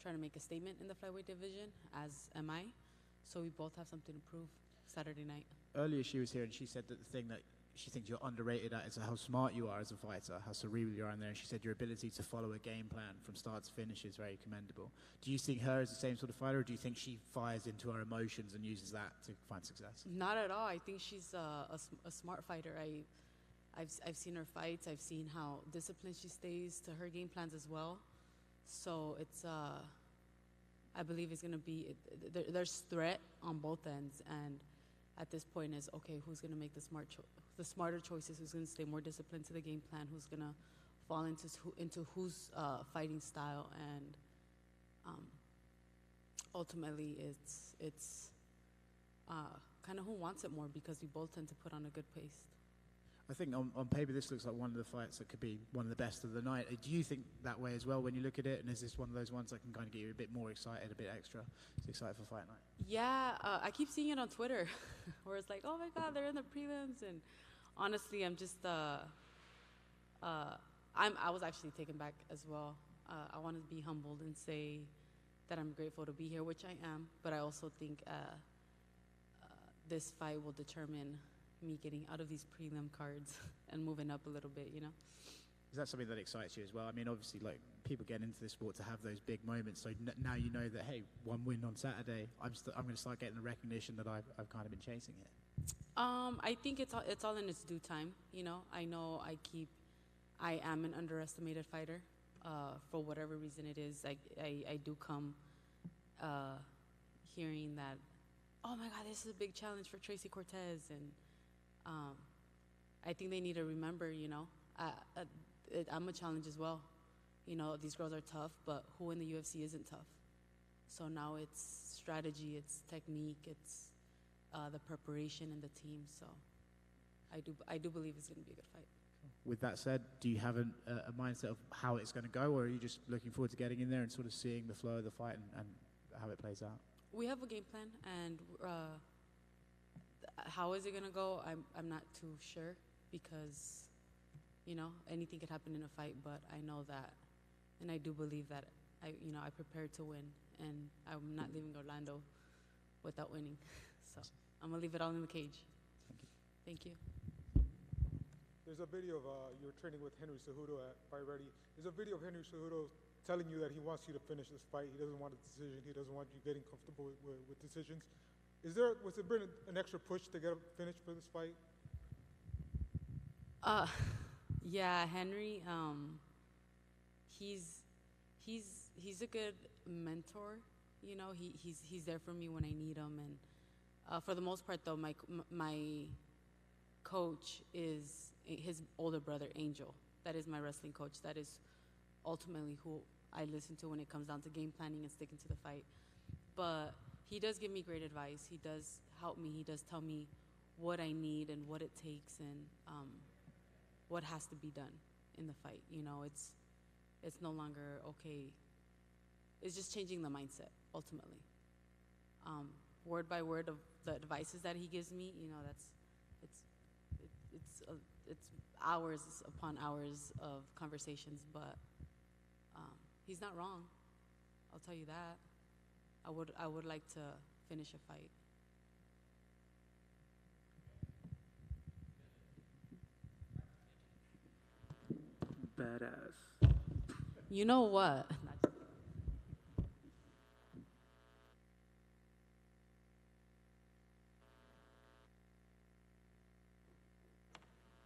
trying to make a statement in the flyweight division, as am I. So we both have something to prove Saturday night. Earlier she was here and she said that the thing that she thinks you're underrated at is how smart you are as a fighter, how cerebral you are in there. And she said your ability to follow a game plan from start to finish is very commendable. Do you see her as the same sort of fighter, or do you think she fires into her emotions and uses that to find success? Not at all. I think she's a smart fighter. I've seen her fights. I've seen how disciplined she stays to her game plans as well. So it's I believe it's gonna be there's threat on both ends, and at this point is okay. Who's gonna make the smarter choices? Who's gonna stay more disciplined to the game plan? Who's gonna fall into whose fighting style? And ultimately, it's kind of who wants it more, because we both tend to put on a good pace. I think on paper this looks like one of the fights that could be one of the best of the night. Do you think that way as well when you look at it? And is this one of those ones that can kind of get you a bit more excited, a bit extra excited for fight night? Yeah, I keep seeing it on Twitter where it's like, oh my God, they're in the prelims. And honestly, I'm just, I was actually taken back as well. I want to be humbled and say that I'm grateful to be here, which I am. But I also think this fight will determine me getting out of these prelim cards and moving up a little bit, you know? Is that something that excites you as well? I mean, obviously, like, people get into this sport to have those big moments. So now you know that, hey, one win on Saturday, I'm going to start getting the recognition that I've kind of been chasing here. I think it's all in its due time, you know? I know I am an underestimated fighter. For whatever reason it is, I do come hearing that, oh my God, this is a big challenge for Tracy Cortez, and I think they need to remember, you know, I'm a challenge as well. You know, these girls are tough, but who in the UFC isn't tough? So now it's strategy, it's technique, it's the preparation and the team. So I do believe it's going to be a good fight. With that said, do you have a mindset of how it's going to go, or are you just looking forward to getting in there and sort of seeing the flow of the fight and how it plays out? We have a game plan, and how is it gonna go? I'm not too sure, because, you know, anything could happen in a fight. But I know that, and I do believe that I prepared to win, and I'm not leaving Orlando without winning. So I'm gonna leave it all in the cage. Thank you. Thank you. There's a video of you're training with Henry Cejudo at Fight Ready. There's a video of Henry Cejudo telling you that he wants you to finish this fight. He doesn't want a decision. He doesn't want you getting comfortable with decisions. Was there been an extra push to get a finish for this fight? Yeah, Henry. He's a good mentor. You know, he's there for me when I need him. And for the most part, though, my coach is his older brother, Angel. That is my wrestling coach. That is ultimately who I listen to when it comes down to game planning and sticking to the fight. But he does give me great advice. He does help me. He does tell me what I need and what it takes, and what has to be done in the fight. You know, it's no longer okay. It's just changing the mindset ultimately. Word by word of the advices that he gives me, you know, it's hours upon hours of conversations, but he's not wrong. I'll tell you that. I would like to finish a fight. Badass. You know what?